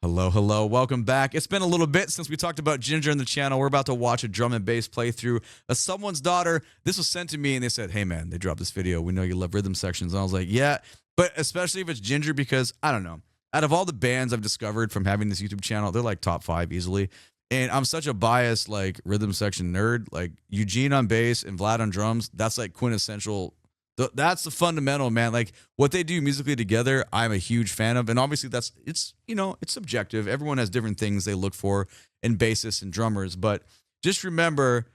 Hello, hello. Welcome back. It's been a little bit since we talked about Jinjer in the channel. We're about to watch a drum and bass playthrough of Someone's Daughter. This was sent to me and they said, hey man, they dropped this video. We know you love rhythm sections. And I was like, yeah, but especially if it's Jinjer because, I don't know, out of all the bands I've discovered from having this YouTube channel, they're like top 5 easily. And I'm such a biased like rhythm section nerd. Like Eugene on bass and Vlad on drums, that's like quintessential. That's the fundamental, man. Like what they do musically together, I'm a huge fan of. And obviously it's subjective. Everyone has different things they look for in bassists and drummers. But just remember,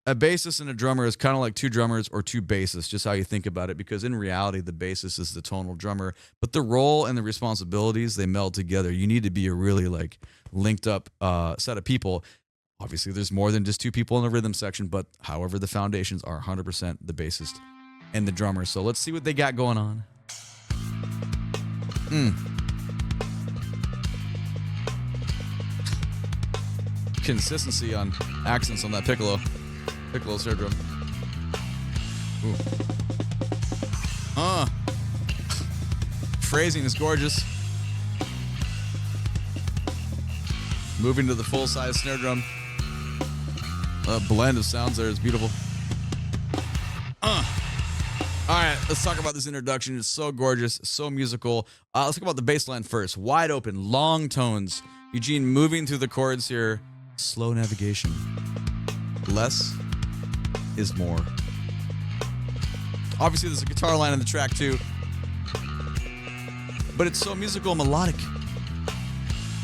a bassist and a drummer is kind of like two drummers or two bassists, just how you think about it. Because in reality, the bassist is the tonal drummer. But the role and the responsibilities, they meld together. You need to be a really like linked up set of people. Obviously, there's more than just two people in the rhythm section. But however, the foundations are 100% the bassist and the drummer. So let's see what they got going on. Consistency on accents on that piccolo snare drum. Ooh. Phrasing is gorgeous. Moving to the full size snare drum. A blend of sounds there is beautiful. All right, let's talk about this introduction. It's so gorgeous, so musical. Let's talk about the bass line first. Wide open, long tones. Eugene moving through the chords here. Slow navigation. Less is more. Obviously, there's a guitar line on the track too. But it's so musical and melodic.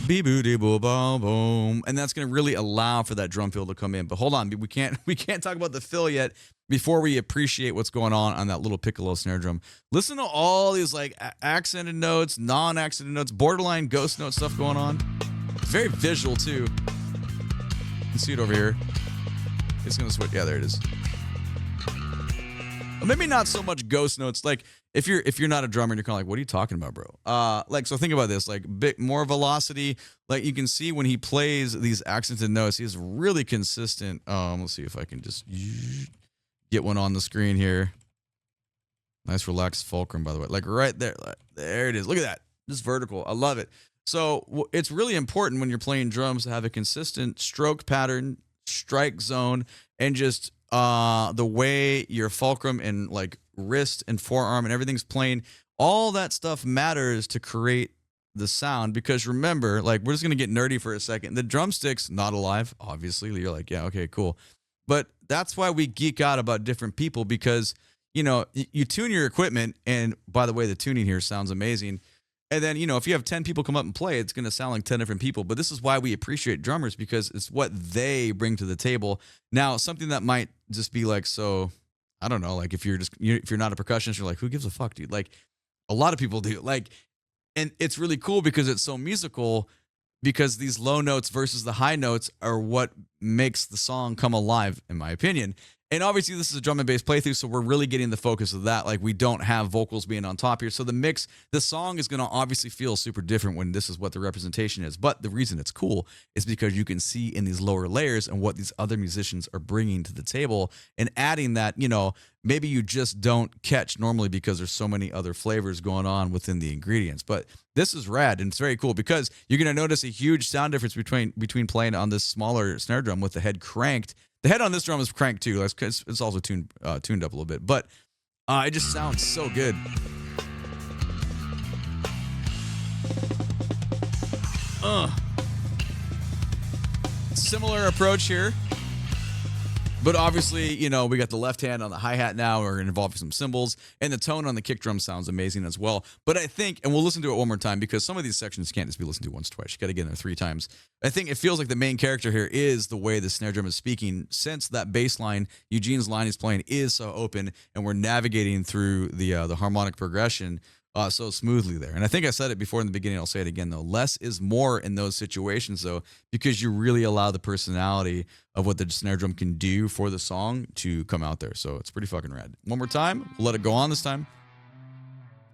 Bee-boo-dee-boo-boom. And that's going to really allow for that drum fill to come in. But hold on, we can't talk about the fill yet before we appreciate what's going on that little piccolo snare drum. Listen to all these like accented notes, non-accented notes, borderline ghost note stuff going on. It's very visual too. You can see it over here. It's going to switch. Yeah, there it is. Well, maybe not so much ghost notes. Like if you're not a drummer and you're kind of like, what are you talking about, bro? Like, so think about this, like bit more velocity. Like you can see when he plays these accented notes, he's really consistent. Let's see if I can just get one on the screen here. Nice relaxed fulcrum, by the way. Like right there. There it is. Look at that. Just vertical. I love it. So it's really important when you're playing drums to have a consistent stroke pattern, strike zone, and just the way your fulcrum and like wrist and forearm and everything's playing. All that stuff matters to create the sound. Because remember, like we're just going to get nerdy for a second. The drumstick's not alive, obviously. You're like, yeah, okay, cool. But that's why we geek out about different people, because, you know, you tune your equipment. And by the way, the tuning here sounds amazing. And then, you know, if you have 10 people come up and play, it's going to sound like 10 different people. But this is why we appreciate drummers, because it's what they bring to the table. Now, something that might just be like, so, I don't know, like if you're not a percussionist, you're like, who gives a fuck, dude? Like a lot of people do. Like, and it's really cool because it's so musical, because these low notes versus the high notes are what makes the song come alive, in my opinion. And obviously this is a drum and bass playthrough, so we're really getting the focus of that. Like we don't have vocals being on top here. So the song is going to obviously feel super different when this is what the representation is. But the reason it's cool is because you can see in these lower layers and what these other musicians are bringing to the table and adding that, you know, maybe you just don't catch normally because there's so many other flavors going on within the ingredients. But this is rad, and it's very cool because you're going to notice a huge sound difference between playing on this smaller snare drum with the head cranked. The head on this drum is cranked too. It's also tuned up a little bit, but it just sounds so good. Similar approach here, but obviously, you know, we got the left hand on the hi-hat now. We're involving some cymbals, and the tone on the kick drum sounds amazing as well. But I think, and we'll listen to it one more time because some of these sections can't just be listened to once, twice. You got to get in there 3 times. I think it feels like the main character here is the way the snare drum is speaking, since that bass line, Eugene's line he's playing, is so open, and we're navigating through the harmonic progression so smoothly there. And I think I said it before in the beginning. I'll say it again, though. Less is more in those situations, though, because you really allow the personality of what the snare drum can do for the song to come out there. So it's pretty fucking rad. One more time. We'll let it go on this time.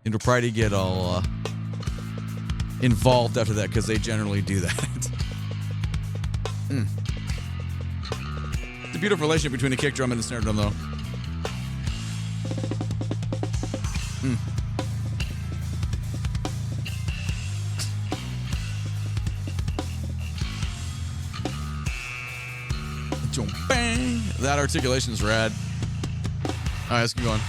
And we'll probably get all involved after that, because they generally do that. It's a beautiful relationship between the kick drum and the snare drum, though. Bang. That articulation is rad. All right, let's keep going.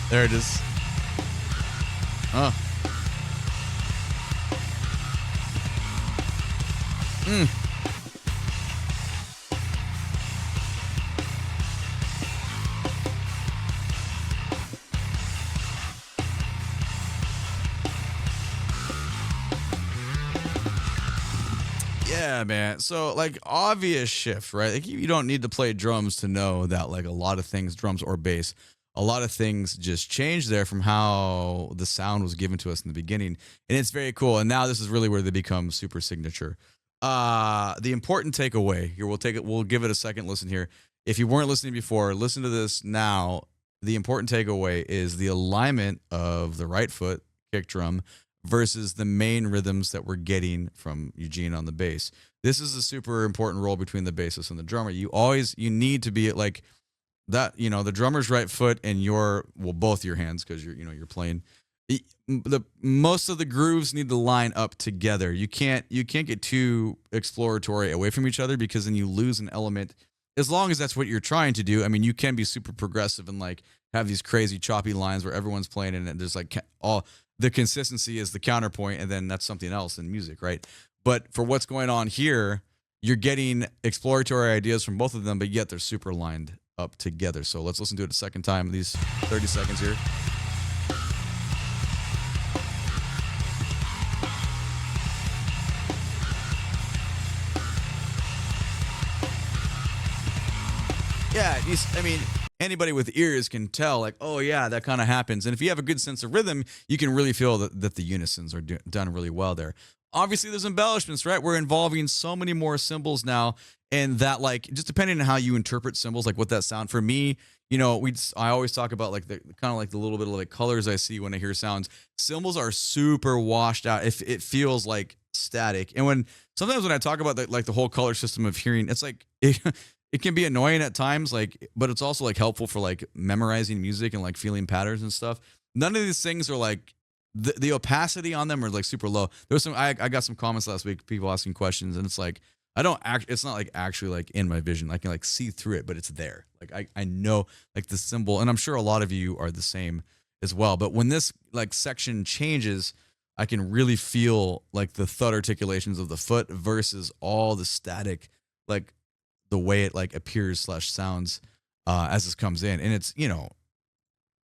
There it is. Yeah, man. So like obvious shift, right? Like you don't need to play drums to know that like a lot of things, drums or bass, a lot of things just changed there from how the sound was given to us in the beginning. And it's very cool. And now this is really where they become super signature. The important takeaway here, we'll give it a second listen here. If you weren't listening before, listen to this now. The important takeaway is the alignment of the right foot kick drum versus the main rhythms that we're getting from Eugene on the bass. This is a super important role between the bassist and the drummer. You need to be at like that, the drummer's right foot and both your hands, because you're playing. The most of the grooves need to line up together. You can't get too exploratory away from each other, because then you lose an element. As long as that's what you're trying to do, I mean, you can be super progressive and like have these crazy choppy lines where everyone's playing and there's like all the consistency is the counterpoint, and then that's something else in music, right? But for what's going on here, you're getting exploratory ideas from both of them, but yet they're super lined up together. So let's listen to it a second time, these 30 seconds here. Yeah, anybody with ears can tell, like, oh yeah, that kind of happens. And if you have a good sense of rhythm, you can really feel that the unisons are done really well there. Obviously, there's embellishments, right? We're involving so many more symbols now, and that, like, just depending on how you interpret symbols, like what that sound. For me, I always talk about like the kind of like the little bit of like colors I see when I hear sounds. Symbols are super washed out. If it feels like static, and sometimes when I talk about the whole color system of hearing, it's like it can be annoying at times, like, but it's also like helpful for like memorizing music and like feeling patterns and stuff. None of these things are like the opacity on them are like super low. There was I got some comments last week, people asking questions, and it's like it's not like actually like in my vision. I can like see through it, but it's there. Like I know like the symbol, and I'm sure a lot of you are the same as well. But when this like section changes, I can really feel like the thud articulations of the foot versus all the static, like the way it like appears / sounds as this comes in. And it's,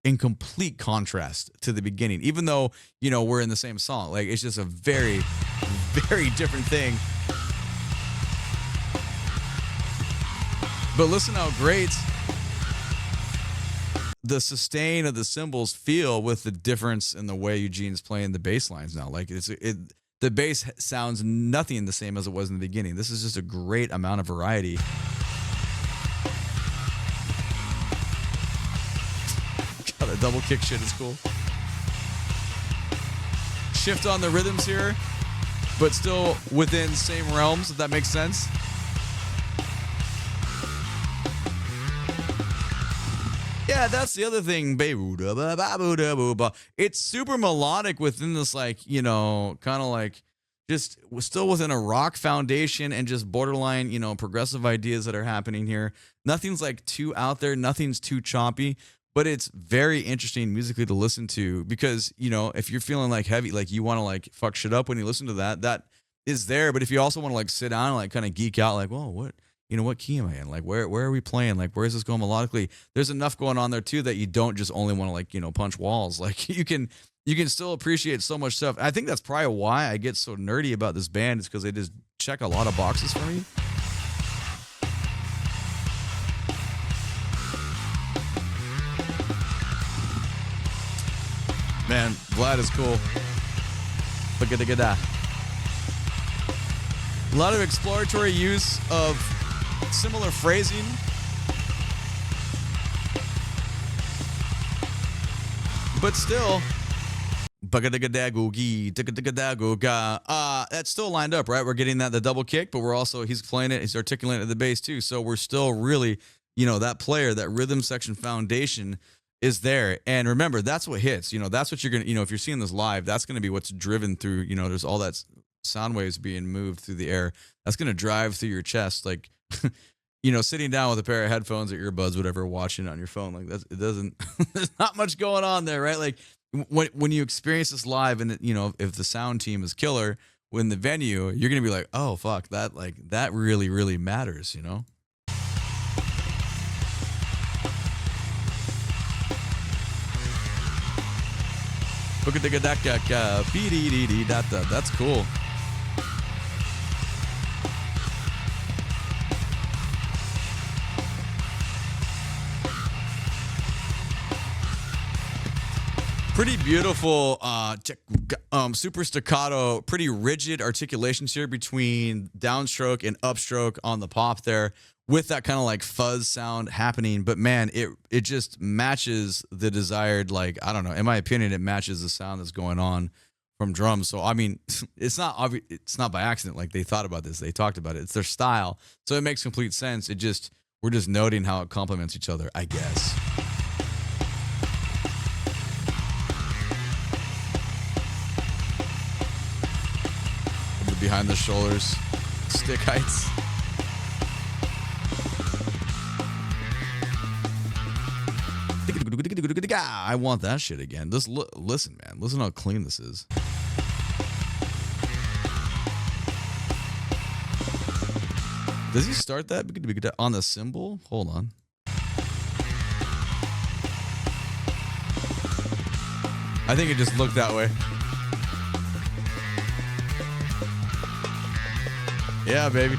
in complete contrast to the beginning, even though, we're in the same song. Like, it's just a very, very different thing. But listen how great the sustain of the cymbals feel with the difference in the way Eugene's playing the bass lines now. Like, the bass sounds nothing the same as it was in the beginning. This is just a great amount of variety. God, the double kick shit is cool. Shift on the rhythms here, but still within same realms, if that makes sense. Yeah, that's the other thing. It's super melodic within this, like, kind of like just still within a rock foundation and just borderline, progressive ideas that are happening here. Nothing's like too out there. Nothing's too choppy, but it's very interesting musically to listen to, because, if you're feeling like heavy, like you want to like fuck shit up when you listen to that is there. But if you also want to like sit down and like kind of geek out, like, whoa, what key am I in? Like, where are we playing? Like, where is this going melodically? There's enough going on there too that you don't just only want to like, punch walls. Like, you can still appreciate so much stuff. I think that's probably why I get so nerdy about this band, is because they just check a lot of boxes for me. Man, Vlad is cool. Look at that. A lot of exploratory use of similar phrasing. But still, that's still lined up, right? We're getting the double kick, but he's playing it, he's articulating it at the bass too. So we're still really, that player, that rhythm section foundation is there. And remember, that's what hits. That's what you're gonna. If you're seeing this live, that's gonna be what's driven through. There's all that sound waves being moved through the air. That's gonna drive through your chest, like. Sitting down with a pair of headphones or earbuds, whatever, watching it on your phone, like it doesn't. There's not much going on there, right? Like when you experience this live, and if the sound team is killer in the venue, you're gonna be like, oh fuck, that really really matters, That's cool. Pretty beautiful, super staccato, pretty rigid articulations here between downstroke and upstroke on the pop there, with that kind of like fuzz sound happening. But man, it just matches the desired, like, I don't know, in my opinion, it matches the sound that's going on from drums. So I mean, it's not by accident. Like, they thought about this, they talked about it. It's their style, so it makes complete sense. We're just noting how it complements each other, I guess. Behind the shoulders, stick heights. I want that shit again. Listen, man. Listen how clean this is. Does he start that on the cymbal? Hold on. I think it just looked that way. Yeah, baby.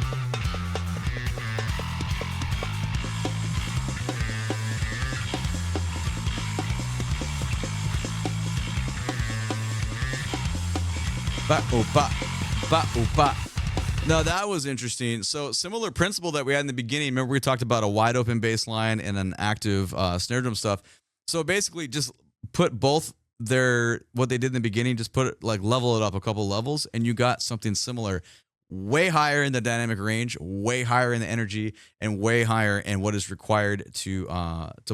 No, that was interesting. So similar principle that we had in the beginning. Remember, we talked about a wide open bass line and an active snare drum stuff. So basically, just put both what they did in the beginning, just put it, like, level it up a couple levels, and you got something similar. Way higher in the dynamic range, way higher in the energy, and way higher in what is required to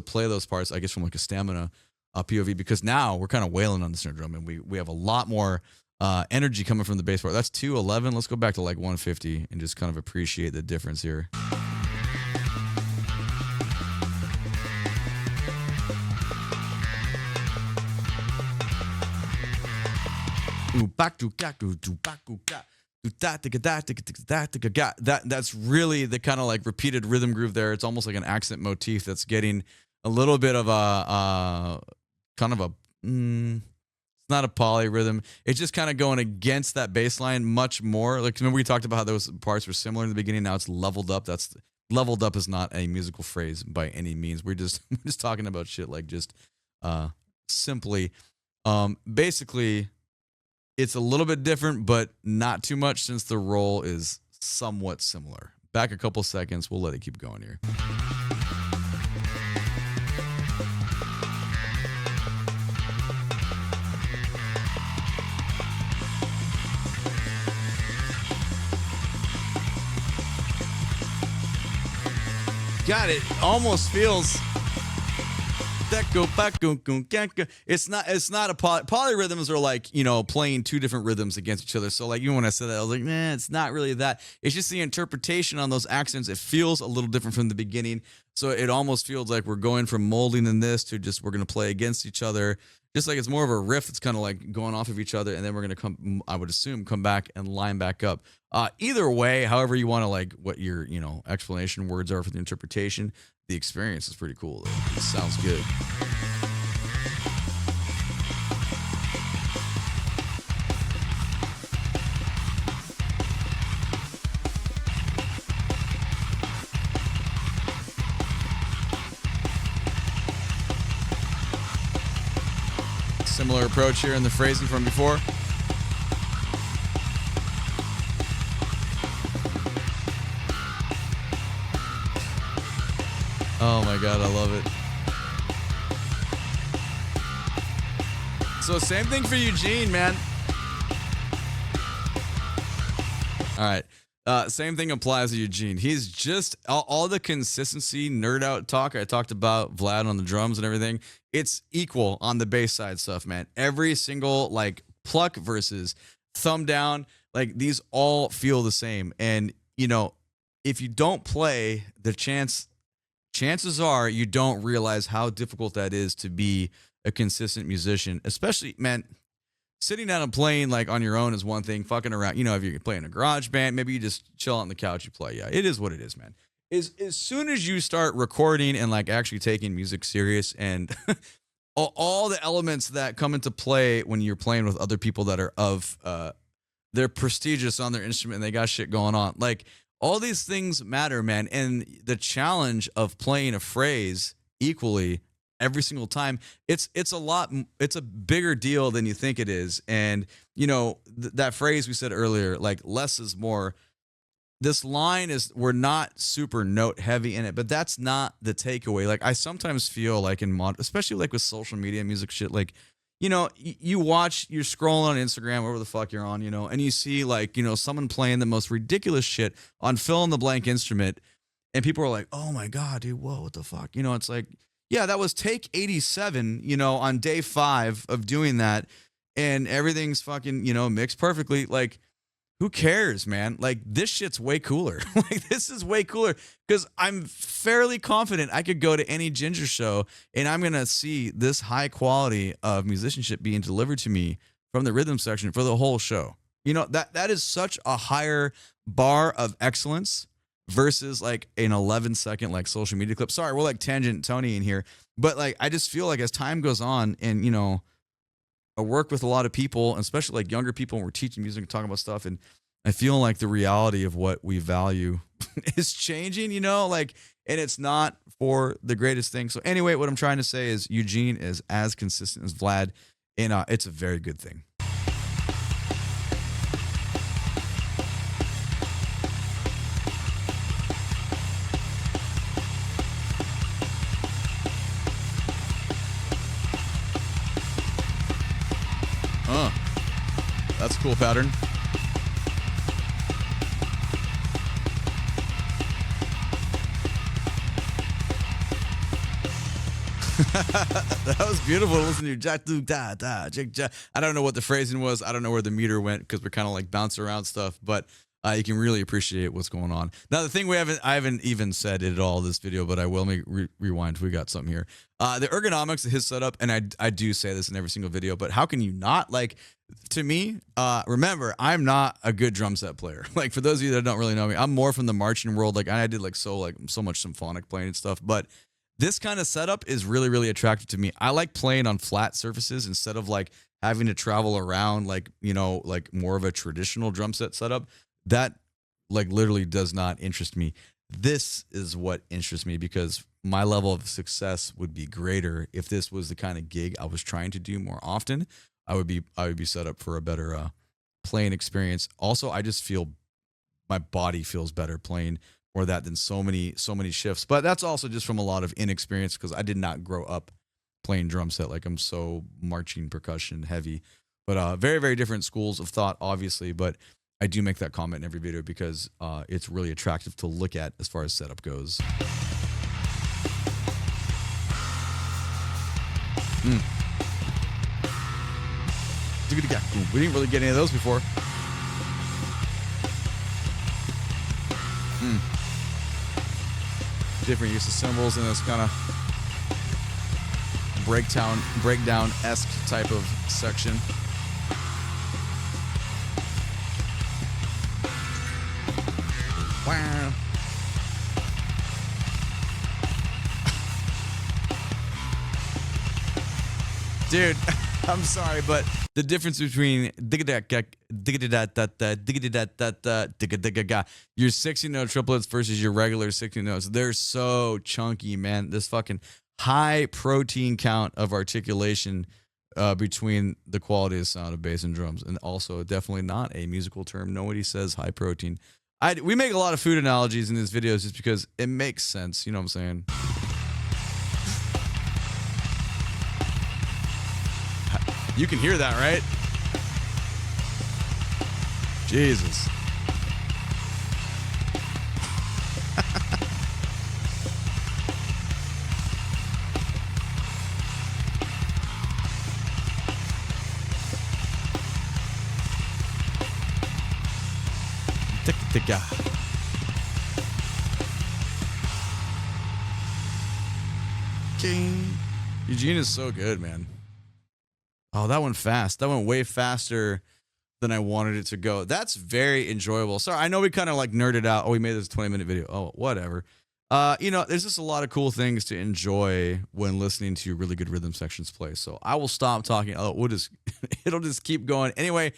play those parts, I guess, from like a stamina POV, because now we're kind of wailing on the snare drum, and we have a lot more energy coming from the bass part. That's 211. Let's go back to like 150 and just kind of appreciate the difference here. That's really the kind of like repeated rhythm groove there. It's almost like an accent motif that's getting a little bit of a kind of a it's not a polyrhythm. It's just kind of going against that bass line much more. Like, remember we talked about how those parts were similar in the beginning. Now it's leveled up. Leveled up is not a musical phrase by any means. We're just talking about shit like just simply basically. It's a little bit different, but not too much, since the roll is somewhat similar. Back a couple seconds. We'll let it keep going here. God, it almost feels... It's not a polyrhythms are like, playing two different rhythms against each other. So like, even when I said that, I was like, nah, it's not really that. It's just the interpretation on those accents. It feels a little different from the beginning. So it almost feels like we're going from molding in this to just, we're going to play against each other. Just like it's more of a riff that's kind of like going off of each other. And then we're going to come, I would assume, come back and line back up. Either way, however you want to, like, what your, explanation words are for the interpretation. The experience is pretty cool, though. It sounds good. Similar approach here in the phrasing from before. Oh my God, I love it. So same thing for Eugene, man. All right. Same thing applies to Eugene. He's just all the consistency, nerd out talk I talked about, Vlad on the drums and everything. It's equal on the bass side stuff, man. Every single like pluck versus thumb down, like these all feel the same. And you know, if you don't play, the chances are you don't realize how difficult that is to be a consistent musician, especially, man. Sitting down and playing like on your own is one thing. Fucking around, you know, if you're playing a garage band, maybe you just chill on the couch, you play. Yeah, it is what it is, man. As soon as you start recording and like actually taking music serious and all the elements that come into play when you're playing with other people that are they're prestigious on their instrument and they got shit going on. Like all these things matter, man. And the challenge of playing a phrase equally every single time, it's a bigger deal than you think it is. And you know, that phrase we said earlier, like less is more. This line is, we're not super note heavy in it, but that's not the takeaway. Like I sometimes feel like in especially like with social media music shit, like, you know, you're scrolling on Instagram, whatever the fuck you're on, you know, and you see like, you know, someone playing the most ridiculous shit on fill in the blank instrument. And people are like, oh my God, dude, whoa, what the fuck? You know, it's like, yeah, that was take 87, you know, on day 5 of doing that. And everything's fucking, you know, mixed perfectly. Like, who cares, man? Like, this shit's way cooler. Like, this is way cooler because I'm fairly confident I could go to any Jinjer show and I'm going to see this high quality of musicianship being delivered to me from the rhythm section for the whole show. You know, that is such a higher bar of excellence versus like an 11-second like social media clip. Sorry, we're like tangent Tony in here, but like I just feel like as time goes on, and you know, I work with a lot of people, especially like younger people, and we're teaching music and talking about stuff, and I feel like the reality of what we value is changing. You know, like, and it's not for the greatest thing. So anyway, what I'm trying to say is Eugene is as consistent as Vlad, and it's a very good thing. That's a cool pattern. That was beautiful to listen to. I don't know what the phrasing was. I don't know where the meter went because we're kind of like bouncing around stuff, but you can really appreciate what's going on. Now, the thing I haven't even said it at all this video, but I will make rewind. We got something here. The ergonomics of his setup, and I do say this in every single video, but how can you not? Like, to me, remember, I'm not a good drum set player. Like, for those of you that don't really know me, I'm more from the marching world. Like, I did so much symphonic playing and stuff, but this kind of setup is really, really attractive to me. I like playing on flat surfaces instead of like having to travel around, like, you know, like more of a traditional drum set setup. That like literally does not interest me. This is what interests me because my level of success would be greater if this was the kind of gig I was trying to do more often. I would be set up for a better playing experience. Also, I just feel my body feels better playing more of that than so many shifts. But that's also just from a lot of inexperience because I did not grow up playing drum set. Like, I'm so marching percussion heavy. But very, very different schools of thought, obviously. But I do make that comment in every video because it's really attractive to look at as far as setup goes. We didn't really get any of those before. Different use of cymbals in this kind of breakdown-esque type of section. Wow. Dude, I'm sorry, but the difference between your 60-note triplets versus your regular 60 notes, they're so chunky, man. This fucking high protein count of articulation between the quality of sound of bass and drums, and also definitely not a musical term. Nobody says high protein. We make a lot of food analogies in these videos just because it makes sense. You know what I'm saying? You can hear that, right? Jesus. Tika. King. Eugene is so good, man. Oh, that went fast. That went way faster than I wanted it to go. That's very enjoyable. Sorry, I know we kind of like nerded out. Oh, we made this a 20-minute video. Oh, whatever. You know, there's just a lot of cool things to enjoy when listening to really good rhythm sections play. So I will stop talking. Oh, it'll just keep going. Anyway,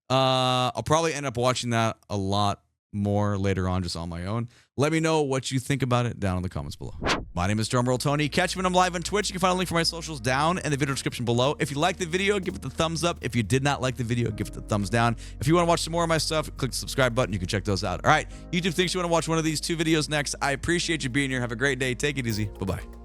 I'll probably end up watching that a lot more later on just on my own. Let me know what you think about it down in the comments below. My name is DrumRollTony. Catch me when I'm live on Twitch. You can find a link for my socials down in the video description below. If you liked the video, give it the thumbs up. If you did not like the video, give it the thumbs down. If you want to watch some more of my stuff, click the subscribe button. You can check those out. All right, YouTube thinks you want to watch one of these 2 videos next. I appreciate you being here. Have a great day. Take it easy. Bye-bye.